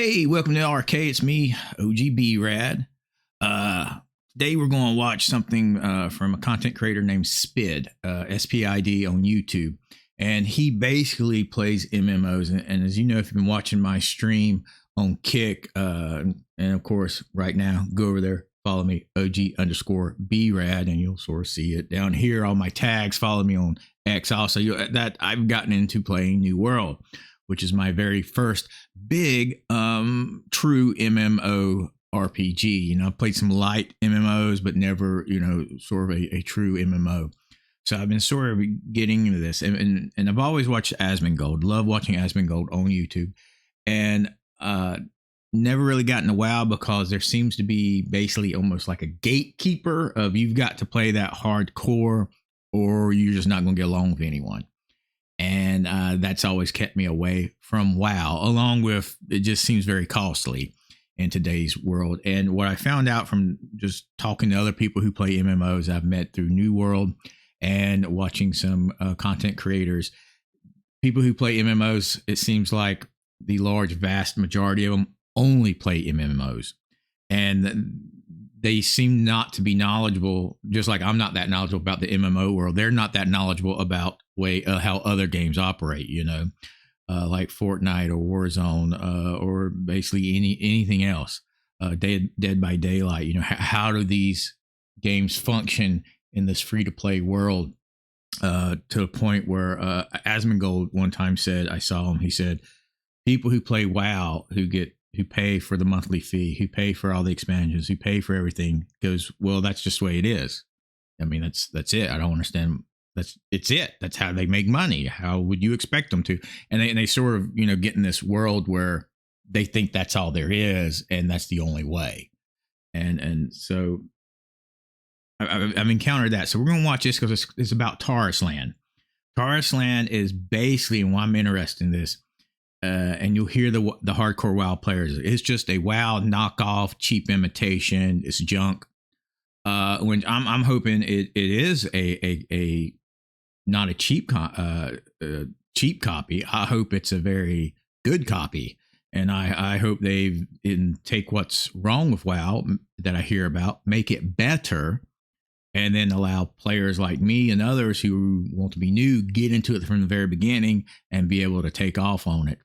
Hey, welcome to RK. It's me, OGB Rad. Today we're going to watch something from a content creator named Spid, SPID on YouTube. And he basically plays MMOs. And as you know, if you've been watching my stream on Kick, and of course, right now, go over there, follow me, OG_BRAD, and you'll sort of see it down here. All my tags, follow me on X. Also, that I've gotten into playing New World, which is my very first big true MMO RPG. You know, I've played some light MMOs, but never, sort of a true MMO. So I've been sort of getting into this, and I've always watched Asmongold. Love watching Asmongold on YouTube, and never really gotten a WoW because there seems to be basically almost like a gatekeeper of you've got to play that hardcore, or you're just not going to get along with anyone. And that's always kept me away from WoW, along with it just seems very costly in today's world. And what I found out from just talking to other people who play MMOs I've met through New World and watching some content creators, people who play MMOs, it seems like the large, vast majority of them only play MMOs. And they seem not to be knowledgeable, just like I'm not that knowledgeable about the MMO world. They're not that knowledgeable about how other games operate, like Fortnite or Warzone, or basically anything else, Dead by Daylight. How do these games function in this free-to-play world, to a point where Asmongold one time said, I saw him, he said, people who play WoW, who pay for the monthly fee, who pay for all the expansions, who pay for everything, goes, well, that's just the way it is. I mean, that's it. I don't understand. It's it. That's how they make money. How would you expect them to? And they sort of, get in this world where they think that's all there is, and that's the only way. And so I've encountered that. So we're going to watch this because it's about Tarisland. Tarisland is basically, and why I'm interested in this, and you'll hear the hardcore WoW players. It's just a WoW knockoff, cheap imitation. It's junk. When I'm hoping it is a not a cheap cheap copy. I hope it's a very good copy, and I hope they take what's wrong with WoW that I hear about, make it better, and then allow players like me and others who want to be new get into it from the very beginning and be able to take off on it.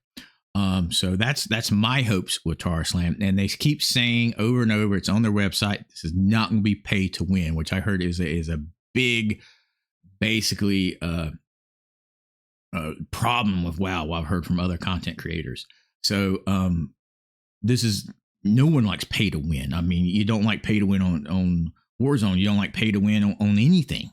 So that's my hopes with Tarisland, and they keep saying over and over, it's on their website, this is not going to be pay to win, which I heard is a big, basically, problem with WoW. I've heard from other content creators. So this is, no one likes pay to win. I mean, you don't like pay to win on Warzone. You don't like pay to win on anything.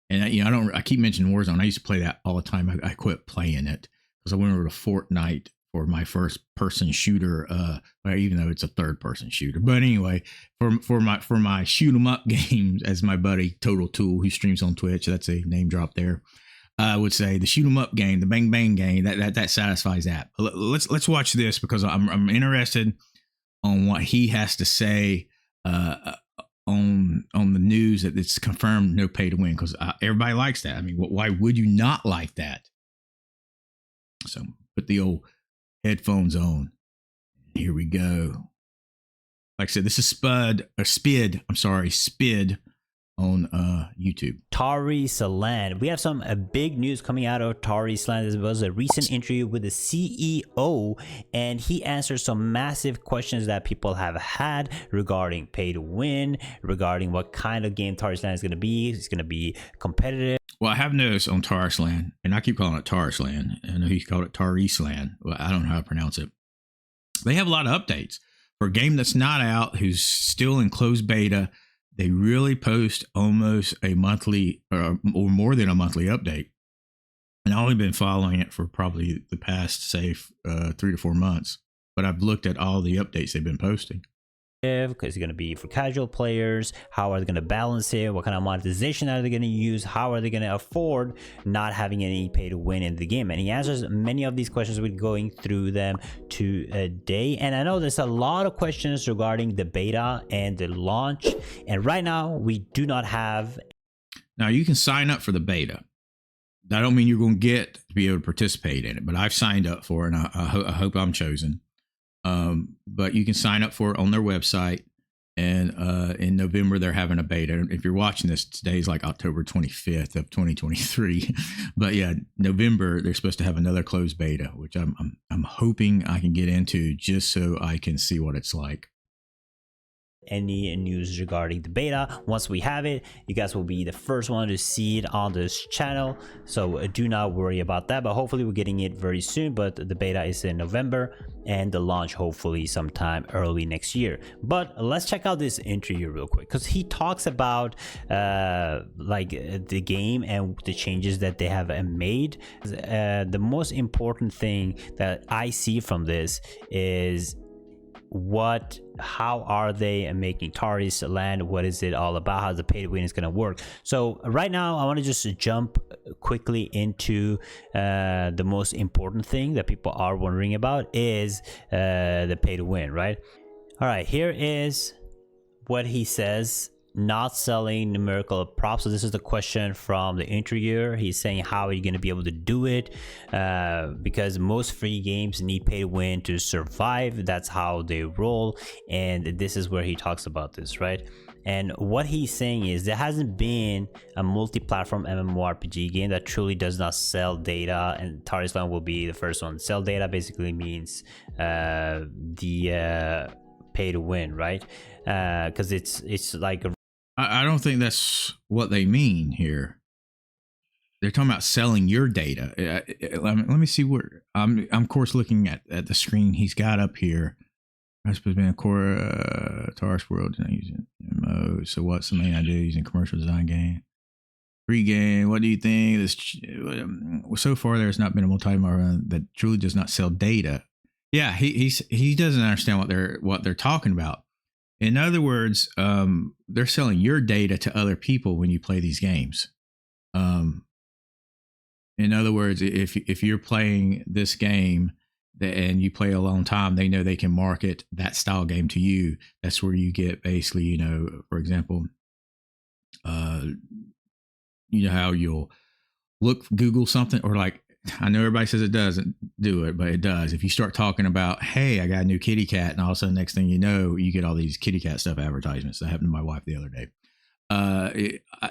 And I keep mentioning Warzone. I used to play that all the time. I quit playing it because I went over to Fortnite for my first person shooter, even though it's a third person shooter. But anyway, for my shoot 'em up games, as my buddy Total Tool, who streams on Twitch, that's a name drop there, I would say the shoot 'em up game, the bang bang game, that satisfies that. But let's watch this because I'm interested on what he has to say on the news that it's confirmed no pay to win, because everybody likes that. I mean, why would you not like that? So put the old headphones on. Here we go. Like I said, this is Spid on YouTube. Tarisland. We have some big news coming out of Tarisland. There was a recent interview with the CEO, and he answered some massive questions that people have had regarding pay to win, regarding what kind of game Tarisland is going to be. It's going to be competitive. Well, I have noticed on Tarisland, and I keep calling it Tarisland. I know he called it Tarisland. Well, I don't know how to pronounce it. They have a lot of updates. For a game that's not out, who's still in closed beta, they really post almost a monthly or more than a monthly update. And I've only been following it for probably the past, say, 3 to 4 months. But I've looked at all the updates they've been posting. Because it's going to be for casual players. How are they going to balance it? What kind of monetization are they going to use? How are they going to afford not having any pay to win in the game? And he answers many of these questions. We're going through them today. And I know there's a lot of questions regarding the beta and the launch. And right now we do not have. Now you can sign up for the beta. I don't mean you're going to get to be able to participate in it, but I've signed up for it, and I hope I'm chosen. But you can sign up for it on their website. And in November, they're having a beta. If you're watching this, today's like October 25th of 2023. But yeah, November, they're supposed to have another closed beta, which I'm hoping I can get into just so I can see what it's like. Any news regarding the beta, once we have it, you guys will be the first one to see it on this channel, so do not worry about that. But hopefully we're getting it very soon. But the beta is in November and the launch hopefully sometime early next year. But let's check out this interview real quick, because he talks about the game and the changes that they have made. The most important thing that I see from this is how are they making Taris land? What is it all about? How the pay to win is going to work? So right now I want to just jump quickly into the most important thing that people are wondering about is the pay to win, right? All right, here is what he says. Not selling numerical props. So this is the question from the interviewer. He's saying, how are you going to be able to do it? Because most free games need pay to win to survive. That's how they roll. And this is where he talks about this, right? And what he's saying is there hasn't been a multi-platform MMORPG game that truly does not sell data, and Taris Land will be the first one. Sell data basically means the pay to win, right? Because it's like I don't think that's what they mean here. They're talking about selling your data. Let me see where I'm of course looking at the screen he's got up here. I'm supposed to be in a core Taris World using MMO. So what's the main idea using commercial design game? Free game. What do you think? So far there's not been a multi-MMO that truly does not sell data. Yeah, he doesn't understand what they're talking about. In other words, they're selling your data to other people when you play these games. In other words, if you're playing this game and you play a long time, they know they can market that style game to you. That's where you get basically, for example, how you'll Google something, or like, I know everybody says it doesn't do it, but it does. If you start talking about, hey, I got a new kitty cat, and all of a sudden, next thing you know, you get all these kitty cat stuff advertisements. That happened to my wife the other day.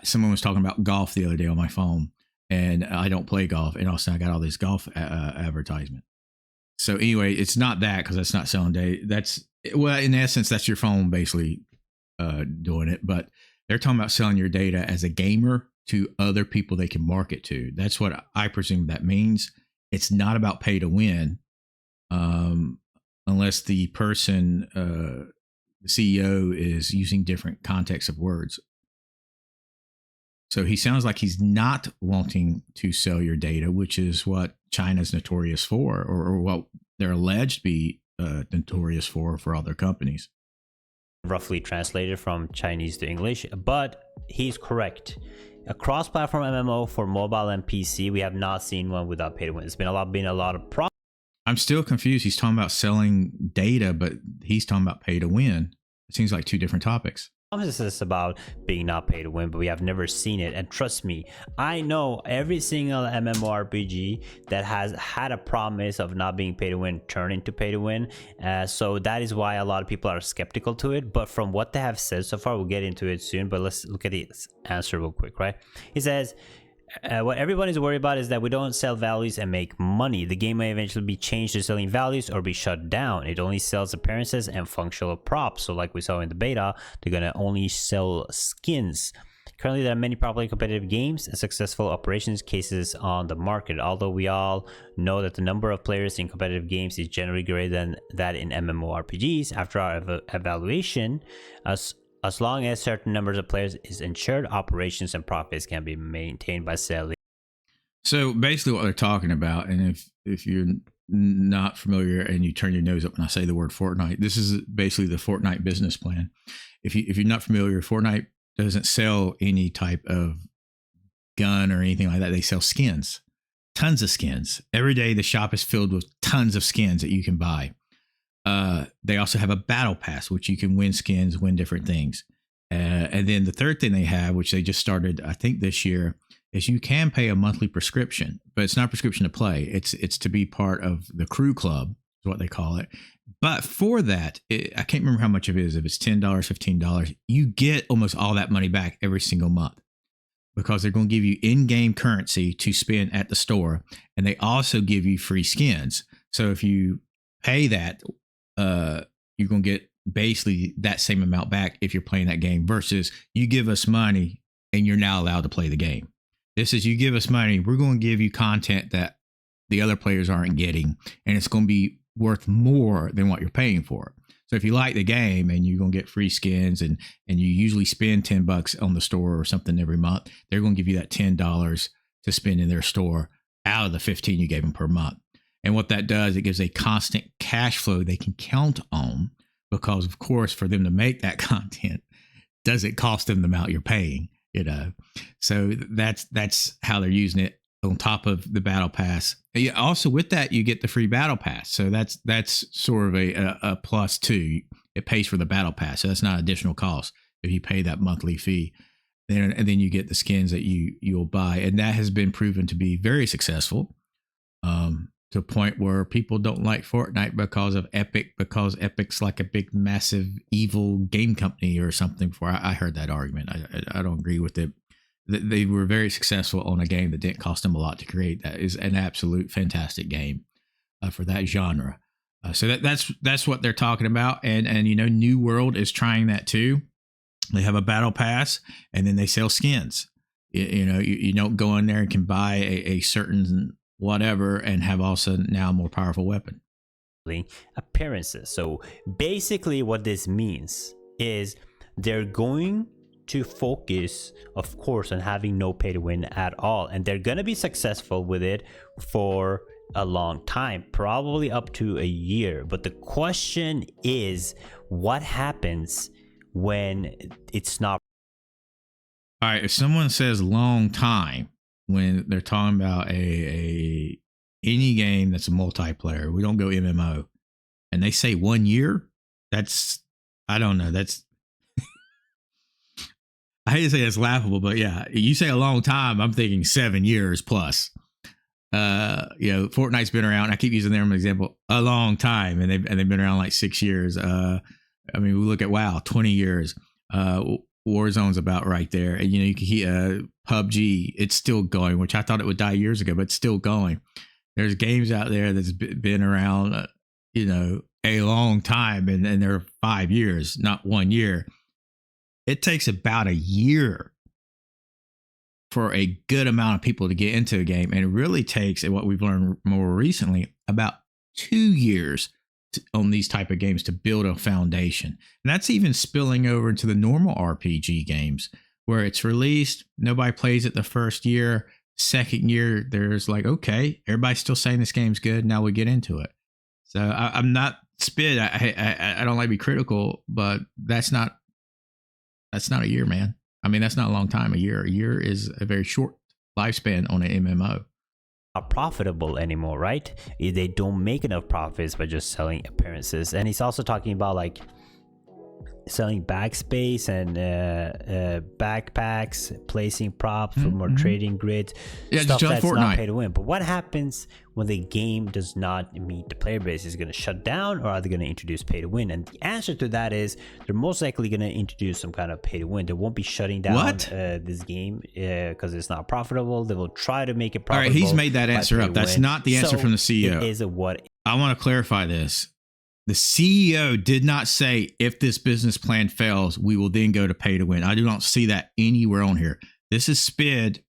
Someone was talking about golf the other day on my phone, and I don't play golf, and all of a sudden I got all this golf advertisement. So anyway, it's not that, because that's not selling data. In essence, that's your phone basically doing it, but they're talking about selling your data as a gamer to other people they can market to. That's what I presume that means. It's not about pay to win, unless the person, the CEO, is using different context of words. So he sounds like he's not wanting to sell your data, which is what China's notorious for, or what they're alleged to be notorious for other companies. Roughly translated from Chinese to English, but he's correct. A cross-platform MMO for mobile and PC, we have not seen one without pay to win. It's been a lot of problems. I'm still confused. He's talking about selling data, but he's talking about pay to win. It seems like two different topics. This is about being not pay to win, but we have never seen it. And trust me, I know every single MMORPG that has had a promise of not being pay to win turn into pay to win. So that is why a lot of people are skeptical to it. But from what they have said so far, we'll get into it soon. But let's look at the answer real quick, right? He says, what everyone is worried about is that we don't sell values and make money. The game may eventually be changed to selling values or be shut down. It only sells appearances and functional props. So like we saw in the beta, they're going to only sell skins. Currently, there are many properly competitive games and successful operations cases on the market. Although we all know that the number of players in competitive games is generally greater than that in MMORPGs, after our evaluation, as long as certain numbers of players is ensured, operations and profits can be maintained by selling. So basically what they're talking about, and if you're not familiar and you turn your nose up when I say the word Fortnite, this is basically the Fortnite business plan. If you're not familiar, Fortnite doesn't sell any type of gun or anything like that. They sell skins, tons of skins. Every day the shop is filled with tons of skins that you can buy. They also have a battle pass, which you can win skins, win different things. And then the third thing they have, which they just started, I think this year, is you can pay a monthly prescription, but it's not prescription to play. It's to be part of the crew club, is what they call it. But for that, I can't remember how much it is. If it's $10, $15, you get almost all that money back every single month because they're going to give you in-game currency to spend at the store, and they also give you free skins. So if you pay that, you're going to get basically that same amount back if you're playing that game versus you give us money and you're now allowed to play the game. This is you give us money, we're going to give you content that the other players aren't getting, and it's going to be worth more than what you're paying for. So if you like the game and you're going to get free skins and you usually spend $10 on the store or something every month, they're going to give you that $10 to spend in their store out of the $15 you gave them per month. And what that does, it gives a constant cash flow they can count on because, of course, for them to make that content, does it cost them the amount you're paying? You know, so that's how they're using it on top of the battle pass. Also with that, you get the free battle pass. So that's sort of a plus too. It pays for the battle pass. So that's not additional cost if you pay that monthly fee. And then you get the skins that you'll buy. And that has been proven to be very successful to a point where people don't like Fortnite because of Epic, because Epic's like a big, massive, evil game company or something. Before I heard that argument. I don't agree with it. They were very successful on a game that didn't cost them a lot to create. That is an absolute fantastic game for that genre. So that's what they're talking about. And you know, New World is trying that too. They have a battle pass and then they sell skins. You know, you don't go in there and can buy a certain whatever and have also now a more powerful weapon. Appearances. So basically what this means is they're going to focus, of course, on having no pay to win at all. And they're going to be successful with it for a long time, probably up to a year. But the question is, what happens when it's not? All right, if someone says long time when they're talking about any game that's a multiplayer, we don't go MMO, and they say 1 year, that's, I don't know, that's, I hate to say it's laughable, but yeah, you say a long time, I'm thinking 7 years plus. You know, Fortnite's been around. I keep using them as an example, a long time, and they've been around like 6 years. I mean, we look at WoW, 20 years. Warzone's about right there. And, you know, you can hear PUBG. It's still going, which I thought it would die years ago, but it's still going. There's games out there that's been around, you know, a long time, and they're 5 years, not 1 year. It takes about a year for a good amount of people to get into a game. And it really takes, and what we've learned more recently, about 2 years on these type of games to build a foundation. And that's even spilling over into the normal RPG games where it's released. Nobody plays it the first year. Second year, there's like, okay, everybody's still saying this game's good. Now we get into it. So I'm not Spid. I don't like to be critical, but that's not a year, man. I mean, that's not a long time. A year is a very short lifespan on an MMO. Not profitable anymore, right? They don't make enough profits by just selling appearances. And he's also talking about like selling backspace and backpacks, placing props for more trading grids, stuff that's Fortnite. Not pay to win. But what happens when the game does not meet the player base? Is it going to shut down, or are they going to introduce pay to win? And the answer to that is they're most likely going to introduce some kind of pay to win. They won't be shutting down this game because it's not profitable. They will try to make it profitable. All right, he's made that answer up. That's not the answer from the CEO. It is a what? I want to clarify this. The CEO did not say, if this business plan fails, we will then go to pay to win. I do not see that anywhere on here. This is Spid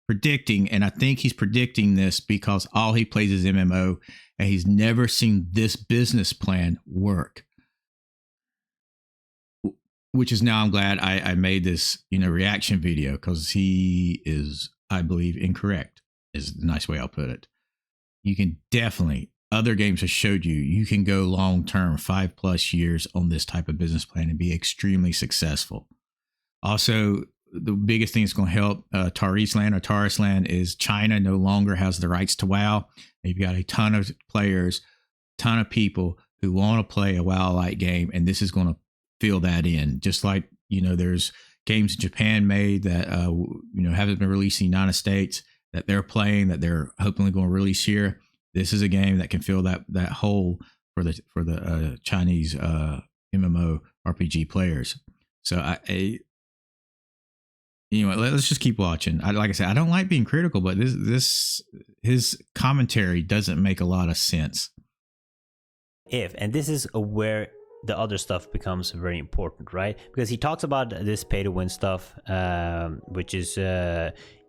predicting, and I think he's predicting this because all he plays is MMO, and he's never seen this business plan work. Which is now I'm glad I made this, reaction video, because he is, I believe, incorrect, is the nice way I'll put it. You can definitely, other games have showed you can go long term, 5+ years on this type of business plan and be extremely successful. Also, the biggest thing that's going to help Taris Land is China no longer has the rights to WoW. They've got a ton of players, ton of people who want to play a WoW-like game, and this is going to fill that in. Just like, there's games Japan made that, haven't been released in the United States that they're playing, that they're hopefully going to release here. This is a game that can fill that hole for the Chinese MMO RPG players. So let's just keep watching. Like I said, I don't like being critical, but his commentary doesn't make a lot of sense. And this is where the other stuff becomes very important, right? Because he talks about this pay to win stuff, which is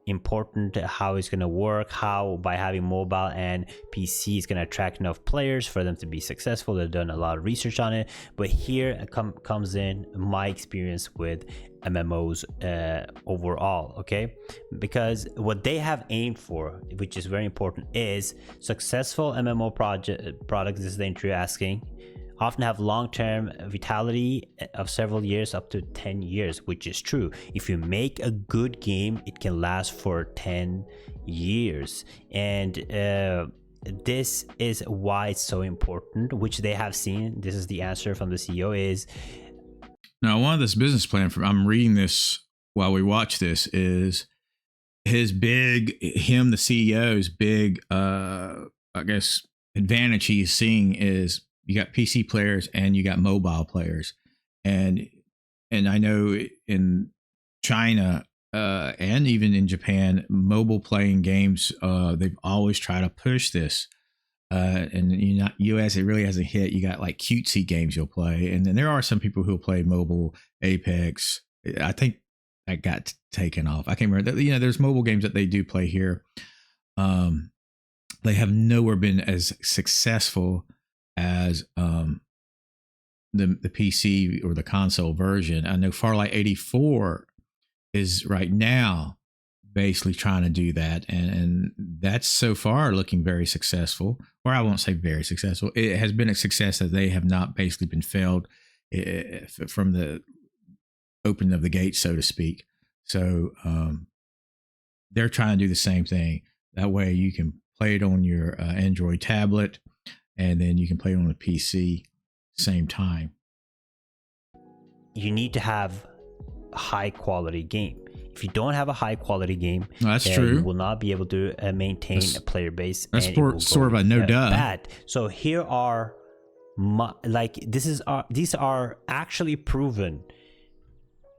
important, how it's going to work, how by having mobile and PC is going to attract enough players for them to be successful. They've done a lot of research on it, but here comes in my experience with MMOs overall, okay? Because what they have aimed for, which is very important, is successful MMO products, this is the entry asking, often have long-term vitality of several years, up to 10 years, which is true. If you make a good game, it can last for 10 years. And this is why it's so important, which they have seen. This is the answer from the CEO is... Now, one of this business plan, I'm reading this while we watch this, is the CEO's big, I guess, advantage he's seeing is you got PC players and you got mobile players. And I know in China and even in Japan, mobile playing games, they've always tried to push this. And US, it really hasn't hit. You got like cutesy games you'll play. And then there are some people who'll play mobile Apex. I think that got taken off. I can't remember. There's mobile games that they do play here. They have nowhere been as successful as the PC or the console version. I know Farlight 84 is right now basically trying to do that, and that's so far looking very successful. Or I won't say very successful. It has been a success that they have not basically been failed from the opening of the gate, so to speak. So they're trying to do the same thing. That way you can play it on your Android tablet, and then you can play it on a PC same time. You need to have a high quality game. If you don't have a high quality game, that's true. You will not be able to maintain a player base. That's sort of a no duh. Bad. So here are these are actually proven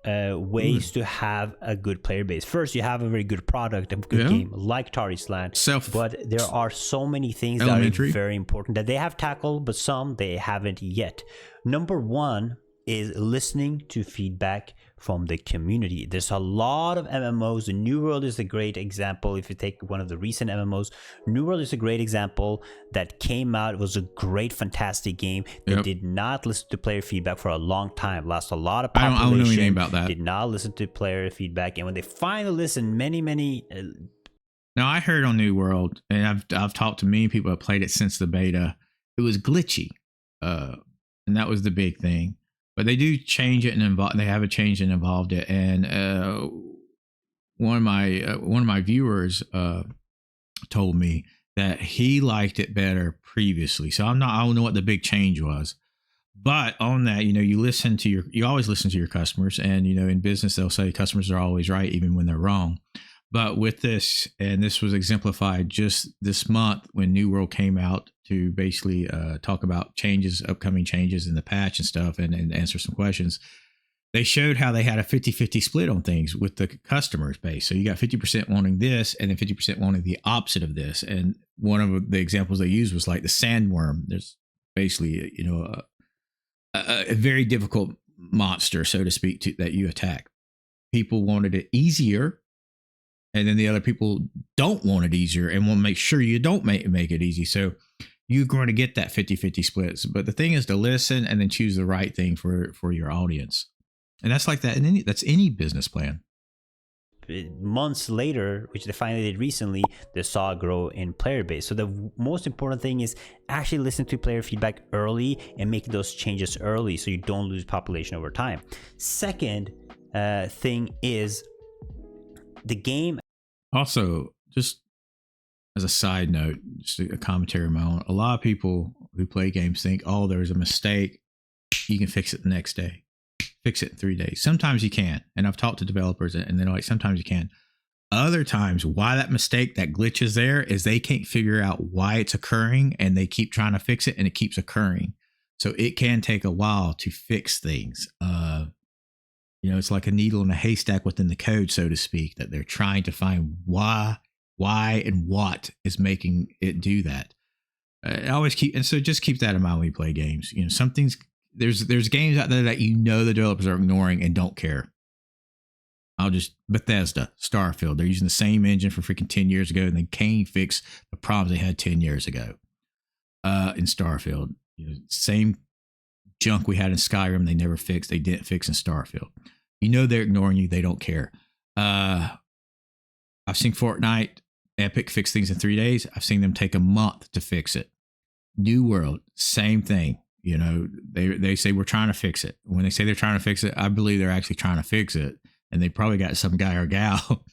ways to have a good player base. First, you have a very good product, a good game like Tari's Land. But there are so many things that are very important that they have tackled, but some they haven't yet. Number one is listening to feedback from the community. There's a lot of MMOs. New World is a great example. If you take one of the recent MMOs, New World is a great example that came out. It was a great, fantastic game. They did not listen to player feedback for a long time. Lost a lot of population. I don't know anything about that. Did not listen to player feedback. And when they finally listened, many now I heard on New World, and I've talked to many people that played it since the beta. It was glitchy, and that was the big thing. But they do change it and they have a change and involved it. And one of my viewers told me that he liked it better previously. So I don't know what the big change was. But on that, you always listen to your customers, and in business they'll say customers are always right even when they're wrong. But with this, and this was exemplified just this month when New World came out to basically talk about upcoming changes in the patch and stuff, and answer some questions. They showed how they had a 50-50 split on things with the customers base. So you got 50% wanting this, and then 50% wanting the opposite of this. And one of the examples they used was like the sandworm. There's basically, a very difficult monster, so to speak, that you attack. People wanted it easier. And then the other people don't want it easier and want to make sure you don't make it easy. So you're going to get that 50-50 splits. But the thing is to listen and then choose the right thing for your audience. And that's like that. And that's any business plan. Months later, which they finally did recently, they saw a grow in player base. So the most important thing is actually listen to player feedback early and make those changes early so you don't lose population over time. Second thing is the game. Also, just as a side note, just a commentary of my own, a lot of people who play games think, oh, there's a mistake, you can fix it the next day, fix it in 3 days. Sometimes you can. And I've talked to developers and they're like, sometimes you can. Other times, why that mistake, that glitch is there is they can't figure out why it's occurring and they keep trying to fix it and it keeps occurring. So it can take a while to fix things. It's like a needle in a haystack within the code, so to speak, that they're trying to find why and what is making it do that. I always just keep that in mind when you play games. There's games out there that the developers are ignoring and don't care. Bethesda, Starfield, they're using the same engine for freaking 10 years ago, and they can't fix the problems they had 10 years ago. In Starfield, same junk we had in Skyrim, they never fixed. They didn't fix in Starfield. They're ignoring you. They don't care. I've seen Fortnite, Epic fix things in 3 days. I've seen them take a month to fix it. New World, same thing. They say we're trying to fix it. When they say they're trying to fix it, I believe they're actually trying to fix it. And they probably got some guy or gal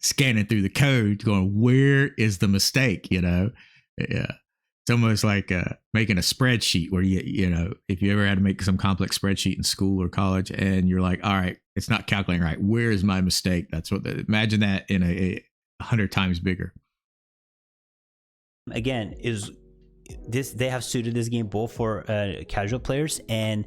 scanning through the code going, where is the mistake? Yeah. It's almost like making a spreadsheet where if you ever had to make some complex spreadsheet in school or college and you're like, all right, it's not calculating right. Where is my mistake? That's imagine that in a 100 times bigger. Again, they have suited this game both for casual players and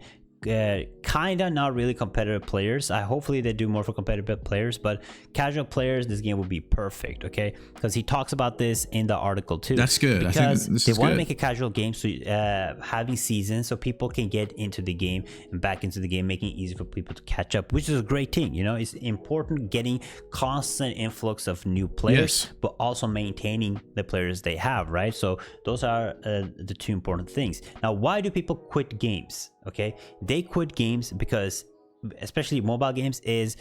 kind of not really competitive players. Hopefully they do more for competitive players, but casual players, this game will be perfect. Okay, because he talks about this in the article too. That's good. Because they want to make a casual game, so having seasons so people can get into the game and back into the game, making it easy for people to catch up, which is a great thing. It's important getting constant influx of new players, yes, but also maintaining the players they have, right? So those are the two important things. Now, why do people quit games? Okay, they quit games because, especially mobile games, is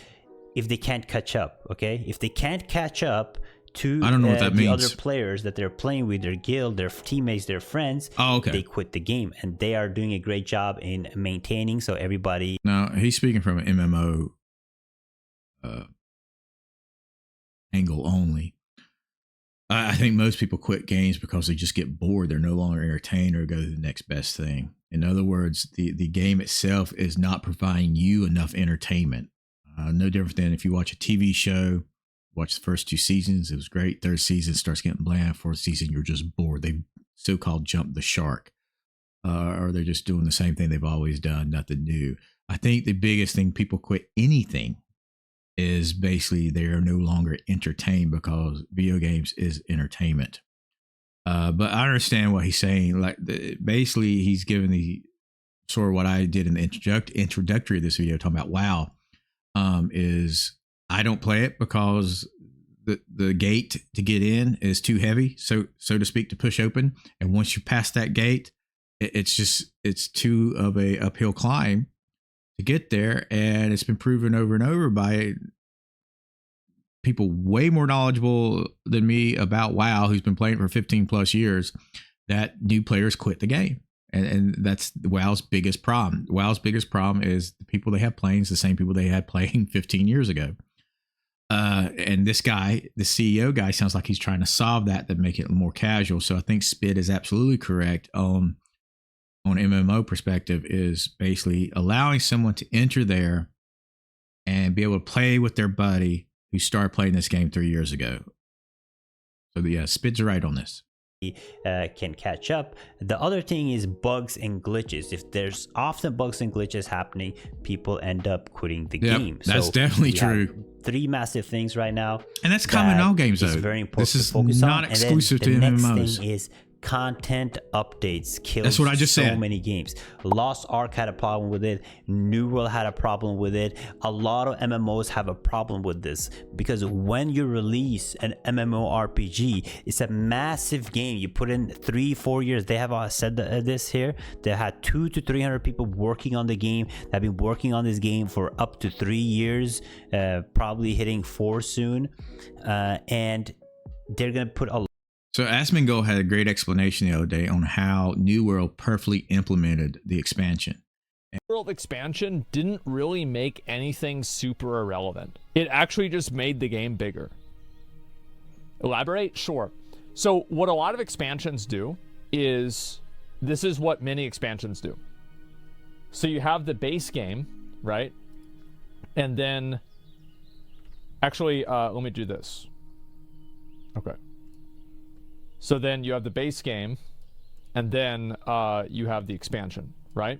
if they can't catch up. Okay, if they can't catch up to I don't know what that means. Other players that they're playing with, their guild, their teammates, their friends, they quit the game, and they are doing a great job in maintaining. So everybody. Now he's speaking from an MMO angle only. I think most people quit games because they just get bored. They're no longer entertained or go to the next best thing. In other words, the game itself is not providing you enough entertainment. No different than if you watch a TV show, watch the first 2 seasons, it was great. 3rd season starts getting bland. 4th season, you're just bored. They've so-called jumped the shark. Or they're just doing the same thing they've always done, nothing new. I think the biggest thing people quit anything is basically they are no longer entertained because video games is entertainment. But I understand what he's saying. Like basically he's giving the sort of what I did in the introductory of this video talking about WoW, is I don't play it because the gate to get in is too heavy, so to speak, to push open. And once you pass that gate, it's too of a uphill climb to get there. And it's been proven over and over by people way more knowledgeable than me about WoW, who's been playing for 15 plus years, that new players quit the game. And that's WoW's biggest problem. WoW's biggest problem is the people they have playing is the same people they had playing 15 years ago. And this guy, the CEO guy, sounds like he's trying to solve that to make it more casual. So I think Spid is absolutely correct on MMO perspective, is basically allowing someone to enter there and be able to play with their buddy who started playing this game 3 years ago. So yeah, Spid's right on this. Can catch up. The other thing is bugs and glitches. If there's often bugs and glitches happening, people end up quitting the game. That's definitely true. 3 massive things right now, and that's common in all games. Though it's very important. This is not exclusive to MMOs. The next thing is content updates kills That's what I just said. Many games. Lost Ark had a problem with it. New World had a problem with it. A lot of MMOs have a problem with this, because when you release an MMORPG, it's a massive game. You put in 3-4 years. They have said this here. They had 200 to 300 people working on the game. They've been working on this game for up to 3 years, probably hitting 4 soon, and they're gonna put a. So Asmongold had a great explanation the other day on how New World perfectly implemented the expansion. World expansion didn't really make anything super irrelevant. It actually just made the game bigger. Elaborate? Sure. So what a lot of expansions do is, this is what many expansions do. So you have the base game, right? And then Actually, let me do this. Okay. So then you have the base game, and then you have the expansion, right?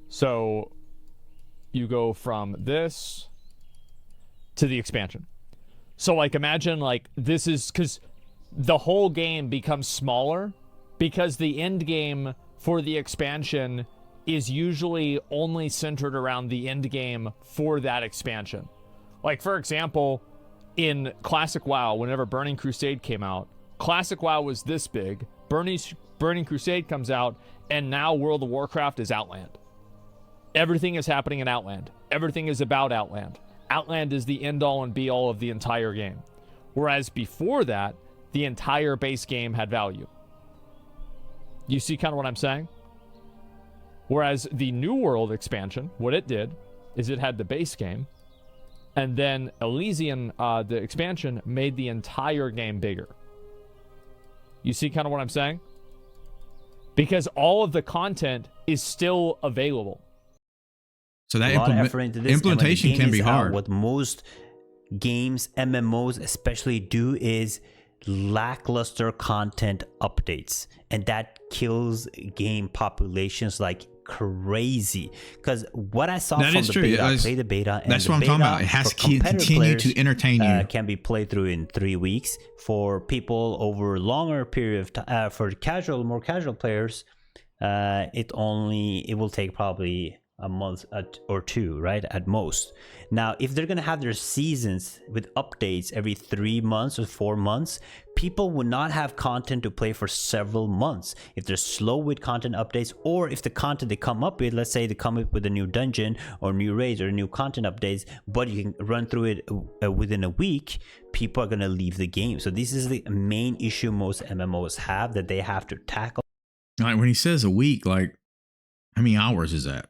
So you go from this to the expansion. So like imagine like this is because the whole game becomes smaller because the end game for the expansion is usually only centered around the end game for that expansion. Like for example, in Classic WoW, whenever Burning Crusade came out, Classic WoW was this big, Burning Crusade comes out, and now World of Warcraft is Outland. Everything is happening in Outland. Everything is about Outland. Outland is the end-all and be-all of the entire game. Whereas before that, the entire base game had value. You see kind of what I'm saying? Whereas the New World expansion, what it did is it had the base game, and then Elysian, the expansion, made the entire game bigger. You see kind of what I'm saying? Because all of the content is still available. So that a lot of effort into this, implementation can be hard. What most games, MMOs especially, do is lackluster content updates, and that kills game populations like crazy. Because what I saw from the beta, I played the beta, and that's what I'm talking about. It has to continue to entertain you. Can be played through in 3 weeks. For people over longer period of time, for more casual players, it will take probably a month or two, right, at most. Now, if they're gonna have their seasons with updates every 3 months or 4 months, people would not have content to play for several months. If they're slow with content updates, or if the content they come up with, let's say they come up with a new dungeon or new raids or new content updates, but you can run through it within a week, people are gonna leave the game. So this is the main issue most MMOs have that they have to tackle. Like when he says a week, like how many hours is that?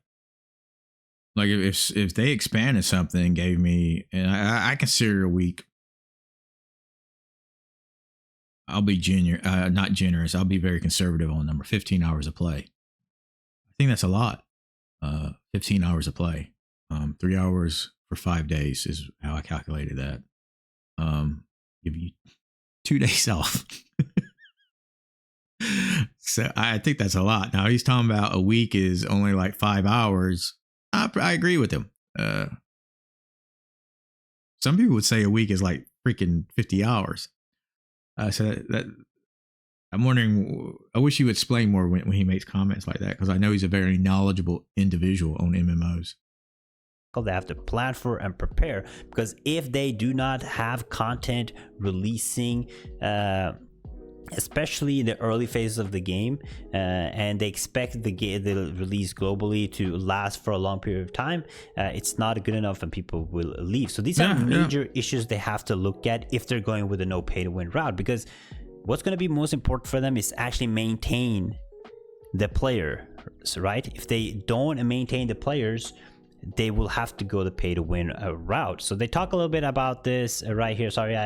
Like if they expanded something and gave me, and I consider a week, I'll be not generous. I'll be very conservative on the number. 15 hours of play. I think that's a lot. 15 hours of play. 3 hours for 5 days is how I calculated that. Give you 2 days off. So I think that's a lot. Now he's talking about a week is only like 5 hours. I agree with him. Some people would say a week is like freaking 50 hours. So that I'm wondering, I wish he would explain more when he makes comments like that, because I know he's a very knowledgeable individual on MMOs. They have to plan for and prepare, because if they do not have content releasing, especially in the early phases of the game, and they expect the release globally to last for a long period of time, it's not good enough and people will leave. So these are major issues they have to look at if they're going with a no pay to win route, because what's going to be most important for them is actually maintain the players, right? If they don't maintain the players, they will have to go the pay to win route. So they talk a little bit about this right here. Sorry,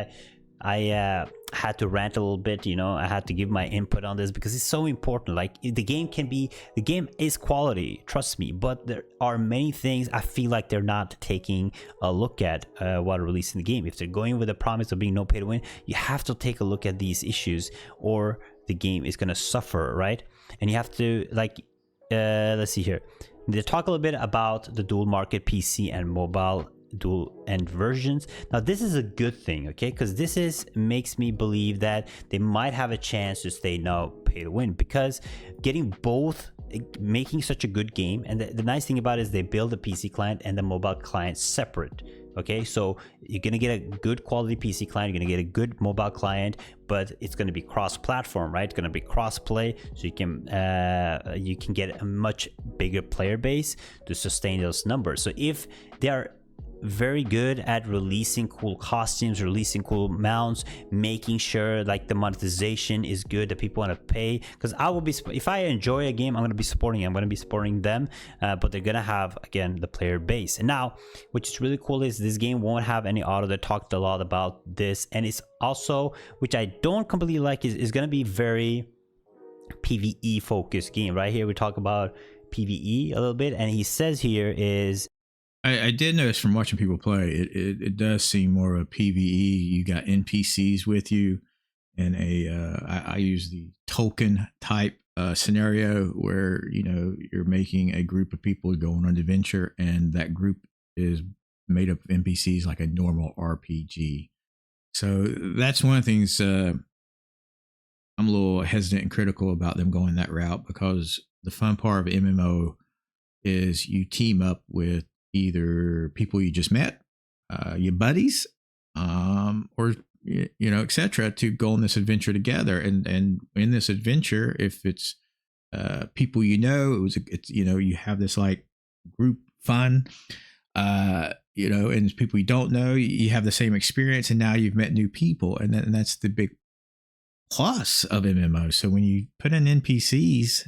I had to rant a little bit, I had to give my input on this because it's so important. Like the game is quality, trust me, but there are many things I feel like they're not taking a look at while releasing the game. If they're going with a promise of being no pay to win, you have to take a look at these issues or the game is going to suffer, right? And you have to let's see here. They talk a little bit about the dual market PC and mobile dual end versions. Now this is a good thing, okay, because this makes me believe that they might have a chance to stay no pay to win, because getting both, making such a good game, and the nice thing about it is they build the PC client and the mobile client separate. Okay, so you're gonna get a good quality PC client, you're gonna get a good mobile client, but it's gonna be cross-platform, right? It's gonna be cross-play, so you can get a much bigger player base to sustain those numbers. So if they are very good at releasing cool costumes, releasing cool mounts, making sure like the monetization is good, that people want to pay, because I will be, if I enjoy a game, I'm going to be supporting them, but they're going to have, again, the player base. And now, which is really cool, is this game won't have any auto. They talked a lot about this, and it's also, which I don't completely like, is going to be very PvE focused game. Right here we talk about PvE a little bit, and he says here is I did notice from watching people play, it does seem more of a PVE. You got NPCs with you, and I use the Tolkien type scenario where you're making a group of people go on an adventure, and that group is made up of NPCs like a normal RPG. So that's one of the things I'm a little hesitant and critical about them going that route, because the fun part of MMO is you team up with either people you just met, your buddies, or etc., to go on this adventure together. And in this adventure, if it's people you have this like group fun, and people you don't know, you have the same experience, and now you've met new people, and that's the big plus of MMO. So when you put in NPCs,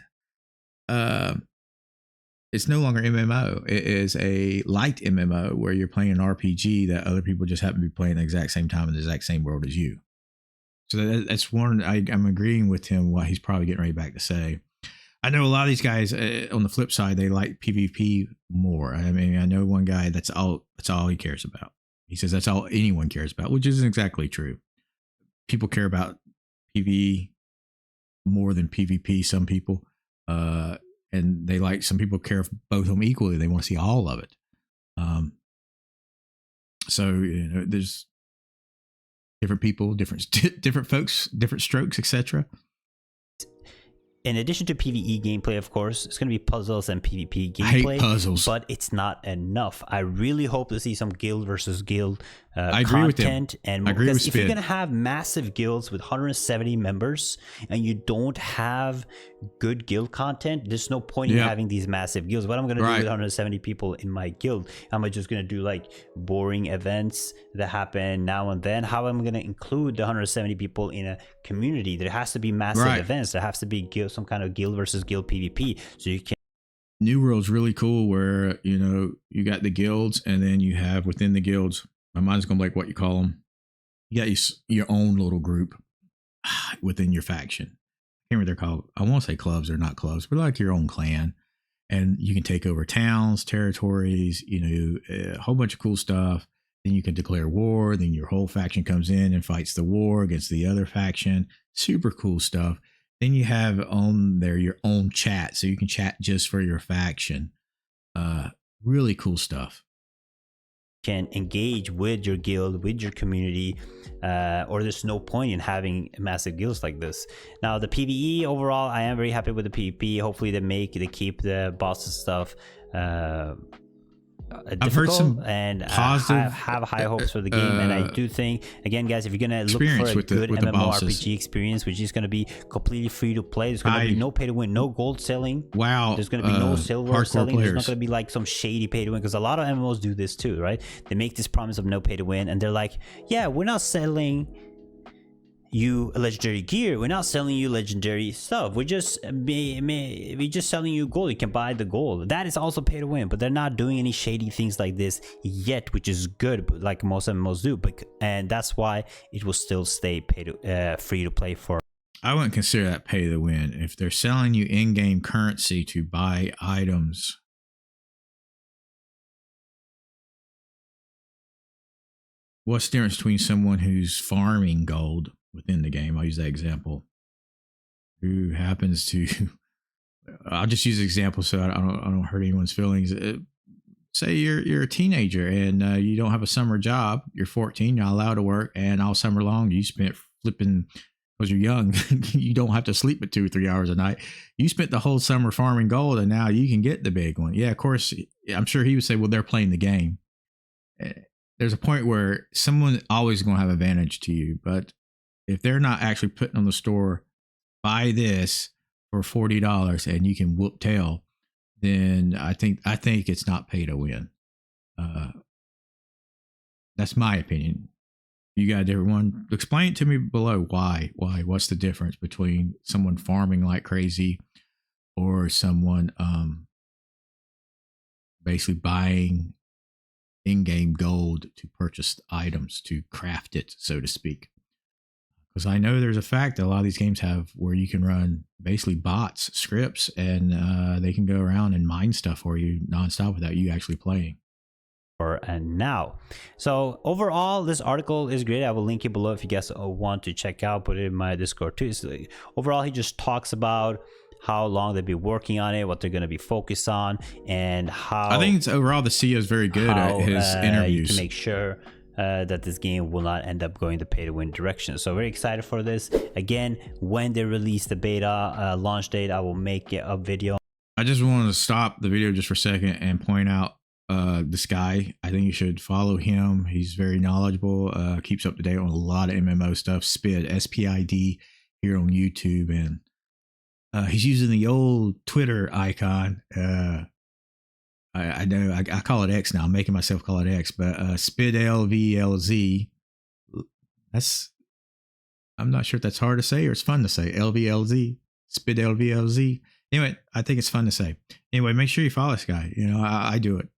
it's no longer MMO. It is a light MMO where you're playing an RPG that other people just happen to be playing at the exact same time in the exact same world as you. So that's one. I'm agreeing with him what he's probably getting ready back to say. I know a lot of these guys on the flip side, they like PvP more. I mean, I know one guy that's all he cares about. He says that's all anyone cares about, which isn't exactly true. People care about PvE more than PvP. Some people, and some people care for both of them equally. They want to see all of it. So there's different people, different folks, different strokes, etc. In addition to PvE gameplay, of course, it's going to be puzzles and PvP gameplay. I hate puzzles, but it's not enough. I really hope to see some guild versus guild I agree content. with him. And because if you're Spid. going to have massive guilds with 170 members and you don't have good guild content, there's no point in having these massive guilds. What I'm going to do with 170 people in my guild? Am I just going to do like boring events that happen now and then? How am I going to include the 170 people in a community? There has to be massive events. There has to be some kind of guild versus guild PvP, so you can. New World's really cool where you got the guilds, and then you have within the guilds, my mind's going to be like what you call them. You got your own little group within your faction. I can't remember what they're called. I want to say clubs. They're not clubs, but like your own clan. And you can take over towns, territories, a whole bunch of cool stuff. Then you can declare war. Then your whole faction comes in and fights the war against the other faction. Super cool stuff. Then you have on there your own chat, so you can chat just for your faction. Really cool stuff. Can engage with your guild, with your community, or there's no point in having massive guilds like this. Now the PvE overall, I am very happy with the PvP. Hopefully they keep the bosses stuff I've heard some and positive, have high hopes for the game, and I do think, again guys, if you're gonna look for a good MMORPG experience, which is gonna be completely free to play, there's gonna be no pay to win, no gold selling. Wow. There's gonna be no silver selling. Players. There's not gonna be like some shady pay to win, because a lot of MMOs do this too, right? They make this promise of no pay to win, and they're like, yeah, we're not selling you legendary gear, we're not selling you legendary stuff, we're just selling you gold. You can buy the gold. That is also pay to win, but they're not doing any shady things like this yet, which is good, but like most MMOs do. And that's why it will still stay free to play for. I wouldn't consider that pay to win. If they're selling you in-game currency to buy items, what's the difference between someone who's farming gold within the game? I'll use that example. Who happens to, I'll just use an example so I don't hurt anyone's feelings. Say you're a teenager and you don't have a summer job. You're 14, you're not allowed to work, and all summer long you spent flipping, because you're young, you don't have to sleep but 2 or 3 hours a night. You spent the whole summer farming gold, and now you can get the big one. Yeah, of course, I'm sure he would say, well, they're playing the game. There's a point where someone always going to have advantage to you, but if they're not actually putting on the store, buy this for $40 and you can whoop tail, then I think it's not pay to win. That's my opinion. You got a different one? Explain it to me below. Why? What's the difference between someone farming like crazy or someone basically buying in-game gold to purchase items, to craft it, so to speak? Because I know there's a fact that a lot of these games have where you can run basically bots, scripts, and they can go around and mine stuff for you nonstop without you actually playing. and now. So overall, this article is great. I will link it below if you guys want to check out. Put it in my Discord too. So overall, he just talks about how long they've been working on it, what they're going to be focused on, and how I think it's overall the CEO is very good at his interviews. You can make sure that this game will not end up going the pay to win direction. So very excited for this. Again, when they release the beta launch date, I will make a video. I just wanted to stop the video just for a second and point out this guy. I think you should follow him. He's very knowledgeable, keeps up to date on a lot of MMO stuff. Spid, SPID, here on YouTube, and he's using the old Twitter icon. I know I call it X now. I'm making myself call it X, but Spid LVLZ. I'm not sure if that's hard to say or it's fun to say. LVLZ, Spid LVLZ. Anyway, I think it's fun to say. Anyway, make sure you follow this guy. You know, I do it.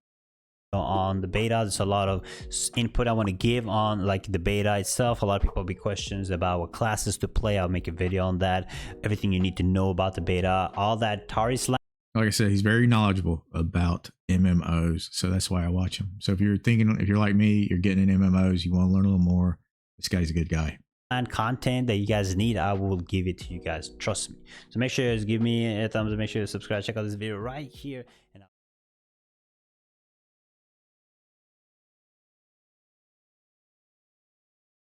On the beta, there's a lot of input I want to give on like the beta itself. A lot of people will be questions about what classes to play. I'll make a video on that. Everything you need to know about the beta, all that. Tari Slam. Like I said, he's very knowledgeable about MMOs, so that's why I watch him. So if you're like me, you're getting in MMOs, you want to learn a little more, this guy's a good guy. And content that you guys need, I will give it to you guys. Trust me. So make sure you guys give me a thumbs up. Make sure you subscribe. Check out this video right here.